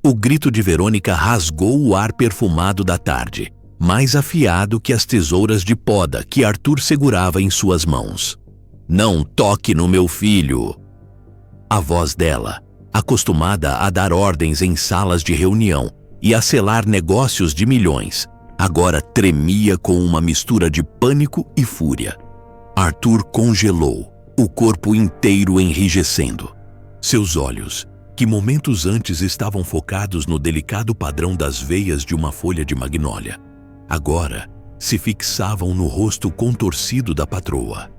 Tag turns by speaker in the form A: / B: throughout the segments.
A: O grito de Verônica rasgou o ar perfumado da tarde, mais afiado que as tesouras de poda que Arthur segurava em suas mãos. Não toque no meu filho! A voz dela, acostumada a dar ordens em salas de reunião e a selar negócios de milhões, agora tremia com uma mistura de pânico e fúria. Arthur congelou, o corpo inteiro enrijecendo. Seus olhos, que momentos antes estavam focados no delicado padrão das veias de uma folha de magnólia, agora se fixavam no rosto contorcido da patroa.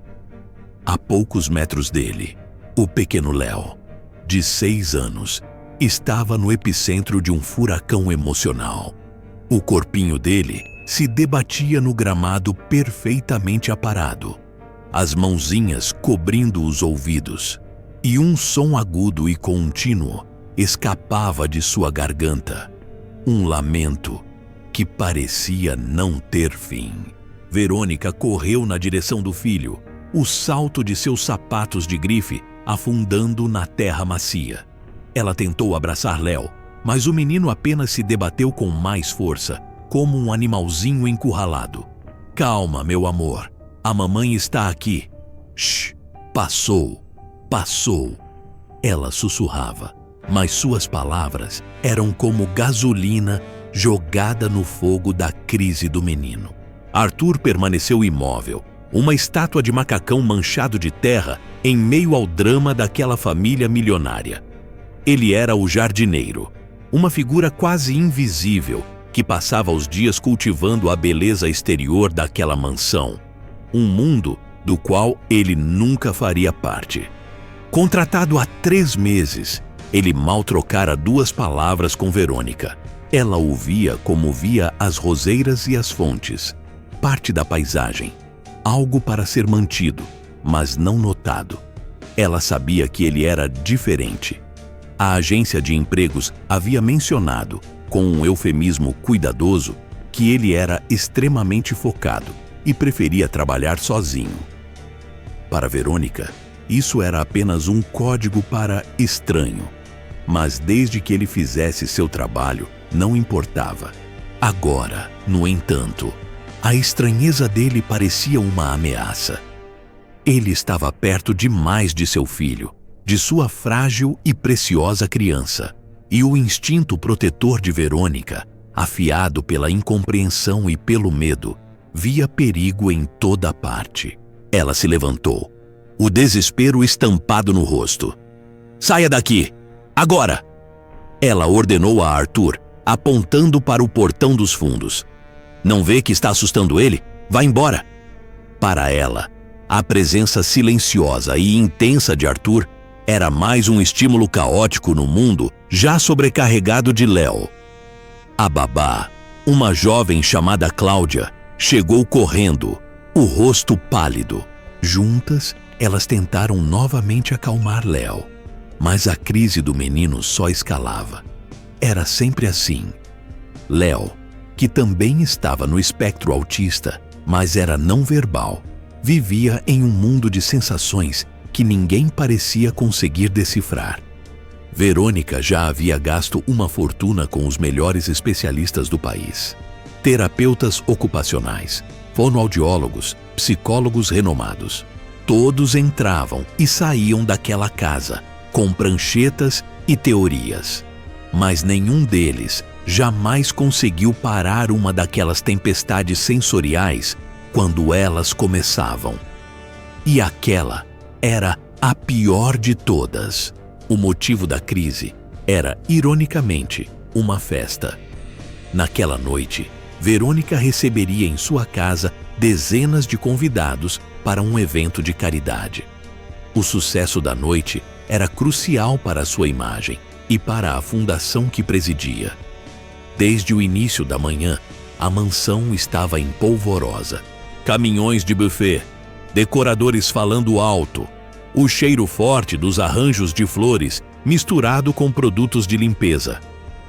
A: A poucos metros dele, o pequeno Léo, de 6 anos, estava no epicentro de um furacão emocional. O corpinho dele se debatia no gramado perfeitamente aparado, as mãozinhas cobrindo os ouvidos, e um som agudo e contínuo escapava de sua garganta, um lamento que parecia não ter fim. Verônica correu na direção do filho, o salto de seus sapatos de grife afundando na terra macia. Ela tentou abraçar Léo, mas o menino apenas se debateu com mais força, como um animalzinho encurralado. Calma, meu amor, a mamãe está aqui. Shh, passou, passou. Ela sussurrava, mas suas palavras eram como gasolina jogada no fogo da crise do menino. Arthur permaneceu imóvel, uma estátua de macacão manchado de terra em meio ao drama daquela família milionária. Ele era o jardineiro, uma figura quase invisível que passava os dias cultivando a beleza exterior daquela mansão, um mundo do qual ele nunca faria parte. Contratado há 3 meses, ele mal trocara 2 palavras com Verônica. Ela o via como via as roseiras e as fontes, parte da paisagem, algo para ser mantido, mas não notado. Ela sabia que ele era diferente. A agência de empregos havia mencionado, com um eufemismo cuidadoso, que ele era extremamente focado e preferia trabalhar sozinho. Para Verônica, isso era apenas um código para estranho, mas desde que ele fizesse seu trabalho, não importava. Agora, no entanto, a estranheza dele parecia uma ameaça. Ele estava perto demais de seu filho, de sua frágil e preciosa criança, e o instinto protetor de Verônica, afiado pela incompreensão e pelo medo, via perigo em toda parte. Ela se levantou, o desespero estampado no rosto. Saia daqui! Agora! Ela ordenou a Arthur, apontando para o portão dos fundos. Não vê que está assustando ele? Vá embora! Para ela, a presença silenciosa e intensa de Arthur era mais um estímulo caótico no mundo já sobrecarregado de Léo. A babá, uma jovem chamada Cláudia, chegou correndo, o rosto pálido. Juntas, elas tentaram novamente acalmar Léo, mas a crise do menino só escalava. Era sempre assim. Léo, que também estava no espectro autista, mas era não verbal, vivia em um mundo de sensações que ninguém parecia conseguir decifrar. Verônica já havia gasto uma fortuna com os melhores especialistas do país. Terapeutas ocupacionais, fonoaudiólogos, psicólogos renomados. Todos entravam e saíam daquela casa com pranchetas e teorias. Mas nenhum deles jamais conseguiu parar uma daquelas tempestades sensoriais quando elas começavam. E aquela era a pior de todas. O motivo da crise era, ironicamente, uma festa. Naquela noite, Verônica receberia em sua casa dezenas de convidados para um evento de caridade. O sucesso da noite era crucial para a sua imagem e para a fundação que presidia. Desde o início da manhã, a mansão estava em polvorosa. Caminhões de buffet, decoradores falando alto, o cheiro forte dos arranjos de flores misturado com produtos de limpeza.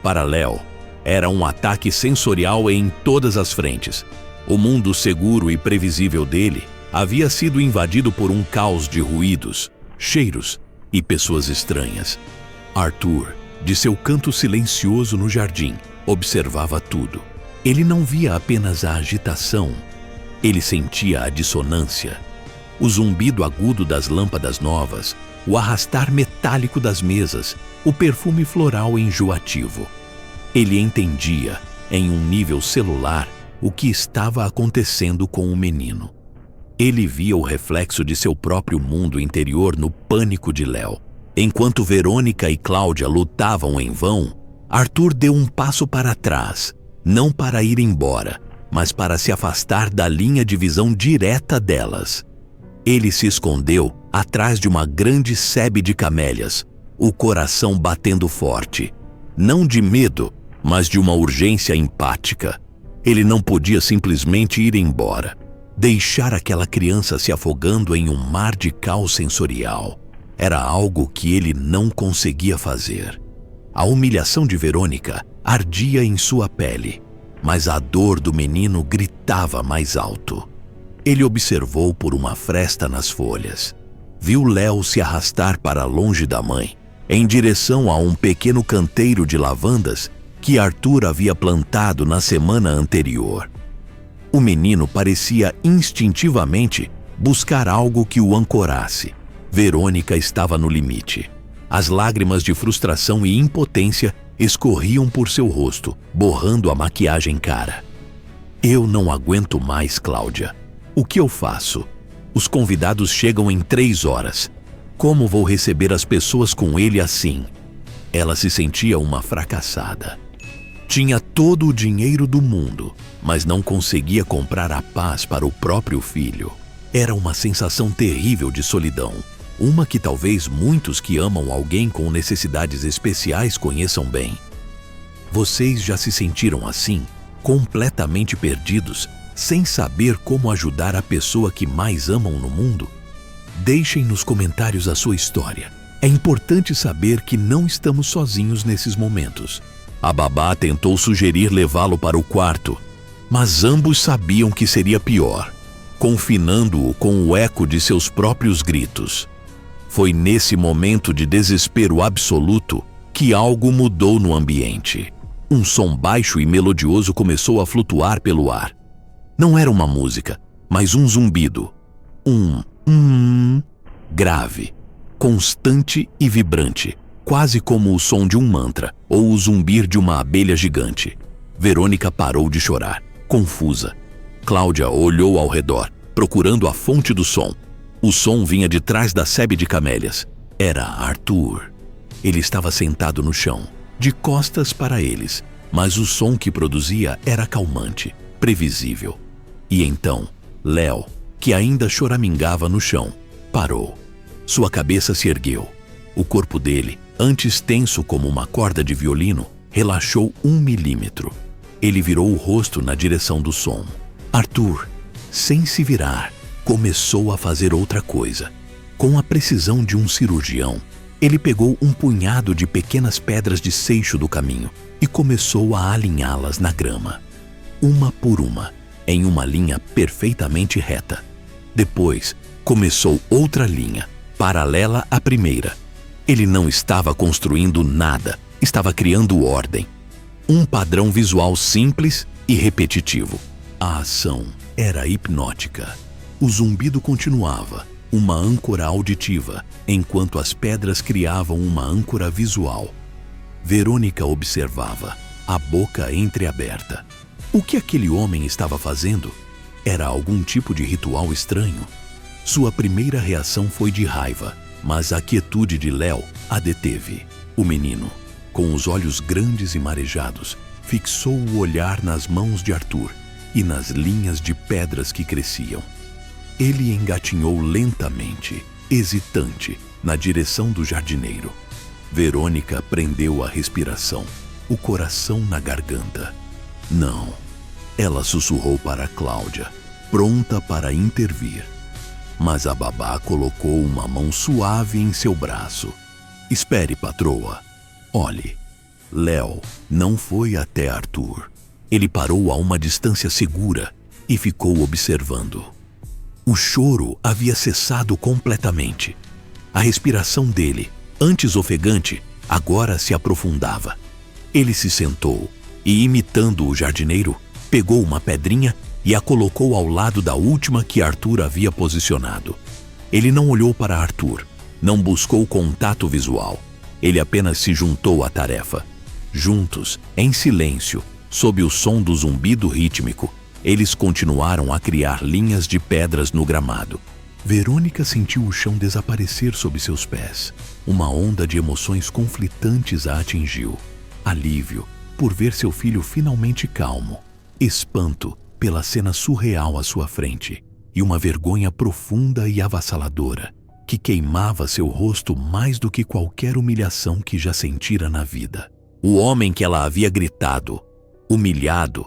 A: Para Léo, era um ataque sensorial em todas as frentes. O mundo seguro e previsível dele havia sido invadido por um caos de ruídos, cheiros e pessoas estranhas. Arthur, De seu canto silencioso no jardim, observava tudo. Ele não via apenas a agitação, ele sentia a dissonância. O zumbido agudo das lâmpadas novas, o arrastar metálico das mesas, o perfume floral enjoativo. Ele entendia, em um nível celular, o que estava acontecendo com o menino. Ele via o reflexo de seu próprio mundo interior no pânico de Léo. Enquanto Verônica e Cláudia lutavam em vão, Arthur deu um passo para trás, não para ir embora, mas para se afastar da linha de visão direta delas. Ele se escondeu atrás de uma grande sebe de camélias, o coração batendo forte, não de medo, mas de uma urgência empática. Ele não podia simplesmente ir embora, deixar aquela criança se afogando em um mar de caos sensorial. Era algo que ele não conseguia fazer. A humilhação de Verônica ardia em sua pele, mas a dor do menino gritava mais alto. Ele observou por uma fresta nas folhas. Viu Léo se arrastar para longe da mãe, em direção a um pequeno canteiro de lavandas que Arthur havia plantado na semana anterior. O menino parecia instintivamente buscar algo que o ancorasse. Verônica estava no limite. As lágrimas de frustração e impotência escorriam por seu rosto, borrando a maquiagem cara. Eu não aguento mais, Cláudia. O que eu faço? Os convidados chegam em 3 horas. Como vou receber as pessoas com ele assim? Ela se sentia uma fracassada. Tinha todo o dinheiro do mundo, mas não conseguia comprar a paz para o próprio filho. Era uma sensação terrível de solidão, uma que talvez muitos que amam alguém com necessidades especiais conheçam bem. Vocês já se sentiram assim, completamente perdidos, sem saber como ajudar a pessoa que mais amam no mundo? Deixem nos comentários a sua história. É importante saber que não estamos sozinhos nesses momentos. A babá tentou sugerir levá-lo para o quarto, mas ambos sabiam que seria pior, confinando-o com o eco de seus próprios gritos. Foi nesse momento de desespero absoluto que algo mudou no ambiente. Um som baixo e melodioso começou a flutuar pelo ar. Não era uma música, mas um zumbido. Grave, constante e vibrante, quase como o som de um mantra ou o zumbir de uma abelha gigante. Verônica parou de chorar, confusa. Cláudia olhou ao redor, procurando a fonte do som. O som vinha de trás da sebe de camélias. Era Arthur. Ele estava sentado no chão, de costas para eles, mas o som que produzia era calmante, previsível. E então, Léo, que ainda choramingava no chão, parou. Sua cabeça se ergueu. O corpo dele, antes tenso como uma corda de violino, relaxou 1 milímetro. Ele virou o rosto na direção do som. Arthur, sem se virar, começou a fazer outra coisa. Com a precisão de um cirurgião, ele pegou um punhado de pequenas pedras de seixo do caminho e começou a alinhá-las na grama, uma por uma, em uma linha perfeitamente reta. Depois, começou outra linha, paralela à primeira. Ele não estava construindo nada, estava criando ordem. Um padrão visual simples e repetitivo. A ação era hipnótica. O zumbido continuava, uma âncora auditiva, enquanto as pedras criavam uma âncora visual. Verônica observava, a boca entreaberta. O que aquele homem estava fazendo? Era algum tipo de ritual estranho? Sua primeira reação foi de raiva, mas a quietude de Léo a deteve. O menino, com os olhos grandes e marejados, fixou o olhar nas mãos de Arthur e nas linhas de pedras que cresciam. Ele engatinhou lentamente, hesitante, na direção do jardineiro. Verônica prendeu a respiração, o coração na garganta. Não. Ela sussurrou para Cláudia, pronta para intervir. Mas a babá colocou uma mão suave em seu braço. Espere, patroa. Olhe. Léo não foi até Arthur. Ele parou a uma distância segura e ficou observando. O choro havia cessado completamente. A respiração dele, antes ofegante, agora se aprofundava. Ele se sentou e, imitando o jardineiro, pegou uma pedrinha e a colocou ao lado da última que Arthur havia posicionado. Ele não olhou para Arthur, não buscou contato visual. Ele apenas se juntou à tarefa. Juntos, em silêncio, sob o som do zumbido rítmico, eles continuaram a criar linhas de pedras no gramado. Verônica sentiu o chão desaparecer sob seus pés. Uma onda de emoções conflitantes a atingiu. Alívio por ver seu filho finalmente calmo. Espanto pela cena surreal à sua frente. E uma vergonha profunda e avassaladora, que queimava seu rosto mais do que qualquer humilhação que já sentira na vida. O homem que ela havia gritado, humilhado,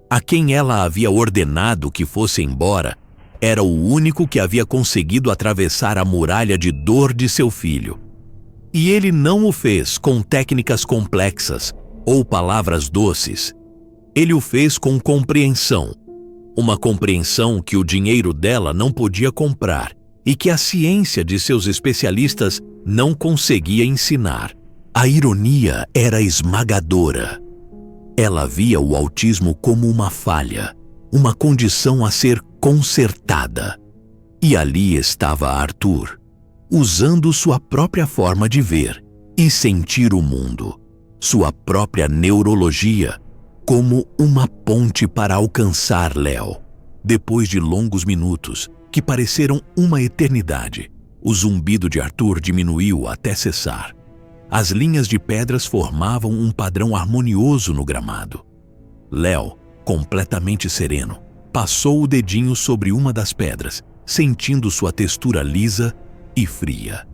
A: a quem ela havia ordenado que fosse embora, era o único que havia conseguido atravessar a muralha de dor de seu filho. E ele não o fez com técnicas complexas ou palavras doces. Ele o fez com compreensão. Uma compreensão que o dinheiro dela não podia comprar e que a ciência de seus especialistas não conseguia ensinar. A ironia era esmagadora. Ela via o autismo como uma falha, uma condição a ser consertada. E ali estava Arthur, usando sua própria forma de ver e sentir o mundo, sua própria neurologia, como uma ponte para alcançar Léo. Depois de longos minutos, que pareceram uma eternidade, o zumbido de Arthur diminuiu até cessar. As linhas de pedras formavam um padrão harmonioso no gramado. Léo, completamente sereno, passou o dedinho sobre uma das pedras, sentindo sua textura lisa e fria.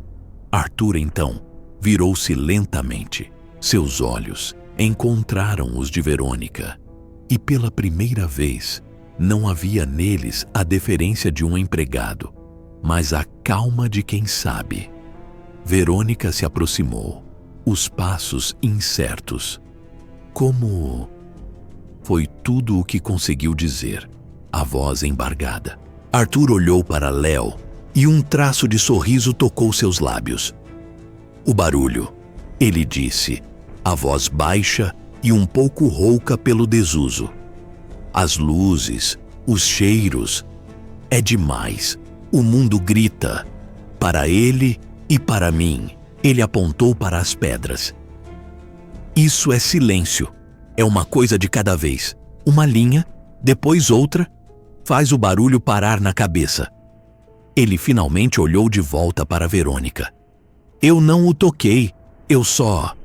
A: Arthur, então, virou-se lentamente. Seus olhos encontraram os de Verônica. E pela primeira vez, não havia neles a deferência de um empregado, mas a calma de quem sabe. Verônica se aproximou, os passos incertos. Como... Foi tudo o que conseguiu dizer, a voz embargada. Arthur olhou para Léo e um traço de sorriso tocou seus lábios. O barulho, ele disse, a voz baixa e um pouco rouca pelo desuso. As luzes, os cheiros. É demais. O mundo grita. Para ele e para mim. Ele apontou para as pedras. Isso é silêncio. É uma coisa de cada vez. Uma linha, depois outra. Faz o barulho parar na cabeça. Ele finalmente olhou de volta para Verônica. Eu não o toquei. Eu só...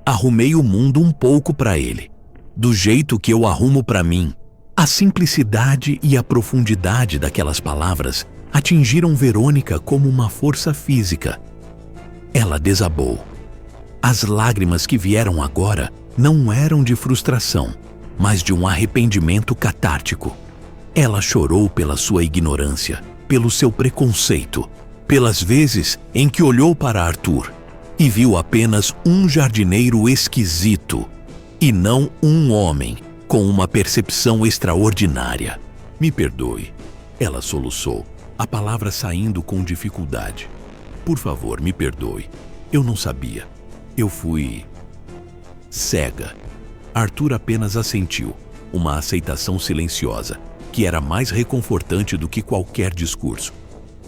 A: arrumei o mundo um pouco para ele, do jeito que eu arrumo para mim. A simplicidade e a profundidade daquelas palavras atingiram Verônica como uma força física. Ela desabou. As lágrimas que vieram agora não eram de frustração, mas de um arrependimento catártico. Ela chorou pela sua ignorância, pelo seu preconceito, pelas vezes em que olhou para Arthur e viu apenas um jardineiro esquisito, e não um homem com uma percepção extraordinária. Me perdoe, ela soluçou, a palavra saindo com dificuldade. Por favor, me perdoe. Eu não sabia. Eu fui... cega. Arthur apenas assentiu, uma aceitação silenciosa, que era mais reconfortante do que qualquer discurso.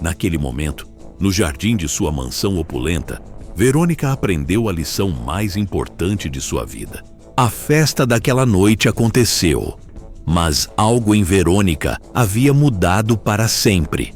A: Naquele momento, no jardim de sua mansão opulenta, Verônica aprendeu a lição mais importante de sua vida. A festa daquela noite aconteceu, mas algo em Verônica havia mudado para sempre.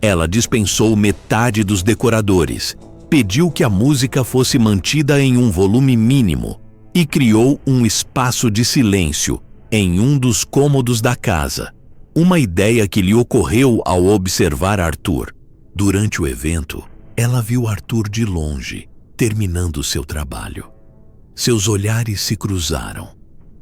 A: Ela dispensou metade dos decoradores, pediu que a música fosse mantida em um volume mínimo e criou um espaço de silêncio em um dos cômodos da casa. Uma ideia que lhe ocorreu ao observar Arthur. Durante o evento, ela viu Arthur de longe, terminando seu trabalho. Seus olhares se cruzaram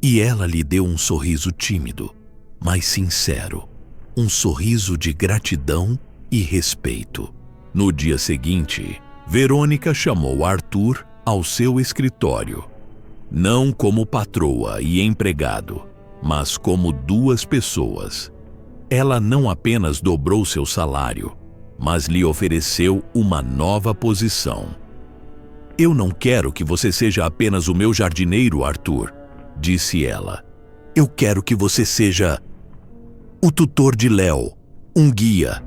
A: e ela lhe deu um sorriso tímido, mas sincero, um sorriso de gratidão e respeito. No dia seguinte, Verônica chamou Arthur ao seu escritório, não como patroa e empregado, mas como duas pessoas. Ela não apenas dobrou seu salário, mas lhe ofereceu uma nova posição. Eu não quero que você seja apenas o meu jardineiro, Arthur, disse ela. Eu quero que você seja o tutor de Léo, um guia,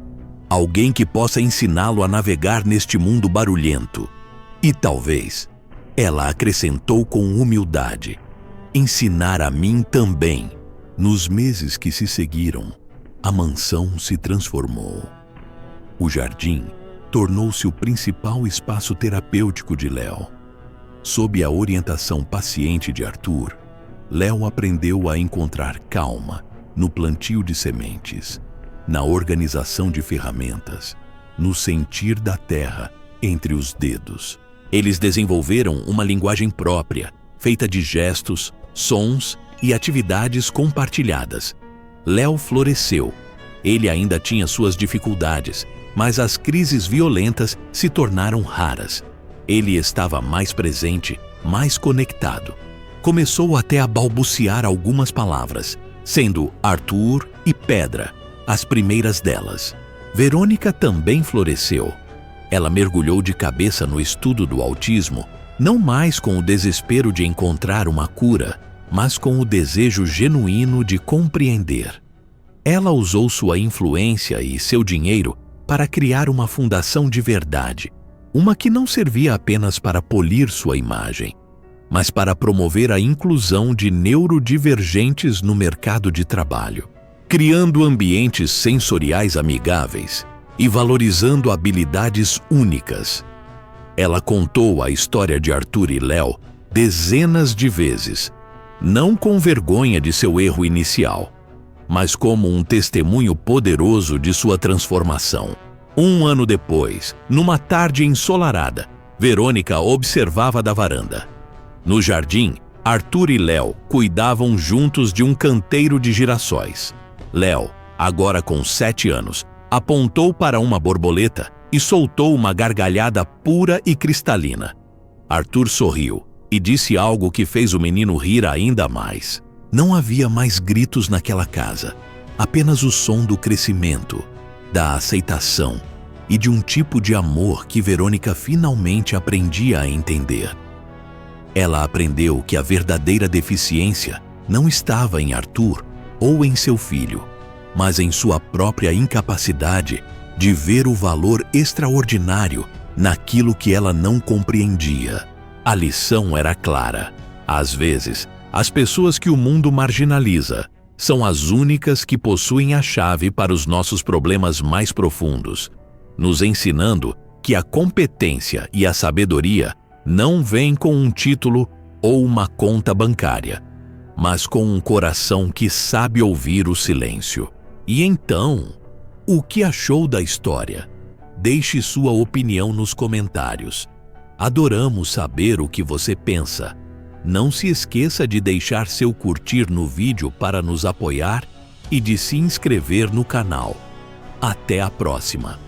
A: alguém que possa ensiná-lo a navegar neste mundo barulhento. E talvez, ela acrescentou com humildade, ensinar a mim também. Nos meses que se seguiram, a mansão se transformou. O jardim tornou-se o principal espaço terapêutico de Léo. Sob a orientação paciente de Arthur, Léo aprendeu a encontrar calma no plantio de sementes, na organização de ferramentas, no sentir da terra entre os dedos. Eles desenvolveram uma linguagem própria, feita de gestos, sons e atividades compartilhadas. Léo floresceu. Ele ainda tinha suas dificuldades, mas as crises violentas se tornaram raras. Ele estava mais presente, mais conectado. Começou até a balbuciar algumas palavras, sendo Arthur e Pedra as primeiras delas. Verônica também floresceu. Ela mergulhou de cabeça no estudo do autismo, não mais com o desespero de encontrar uma cura, mas com o desejo genuíno de compreender. Ela usou sua influência e seu dinheiro para criar uma fundação de verdade, uma que não servia apenas para polir sua imagem, mas para promover a inclusão de neurodivergentes no mercado de trabalho, criando ambientes sensoriais amigáveis e valorizando habilidades únicas. Ela contou a história de Arthur e Léo dezenas de vezes, não com vergonha de seu erro inicial, mas como um testemunho poderoso de sua transformação. 1 ano depois, numa tarde ensolarada, Verônica observava da varanda. No jardim, Arthur e Léo cuidavam juntos de um canteiro de girassóis. Léo, agora com 7 anos, apontou para uma borboleta e soltou uma gargalhada pura e cristalina. Arthur sorriu e disse algo que fez o menino rir ainda mais. Não havia mais gritos naquela casa, apenas o som do crescimento, da aceitação e de um tipo de amor que Verônica finalmente aprendia a entender. Ela aprendeu que a verdadeira deficiência não estava em Arthur ou em seu filho, mas em sua própria incapacidade de ver o valor extraordinário naquilo que ela não compreendia. A lição era clara. Às vezes, as pessoas que o mundo marginaliza são as únicas que possuem a chave para os nossos problemas mais profundos, nos ensinando que a competência e a sabedoria não vêm com um título ou uma conta bancária, mas com um coração que sabe ouvir o silêncio. E então, o que achou da história? Deixe sua opinião nos comentários. Adoramos saber o que você pensa. Não se esqueça de deixar seu curtir no vídeo para nos apoiar e de se inscrever no canal. Até a próxima!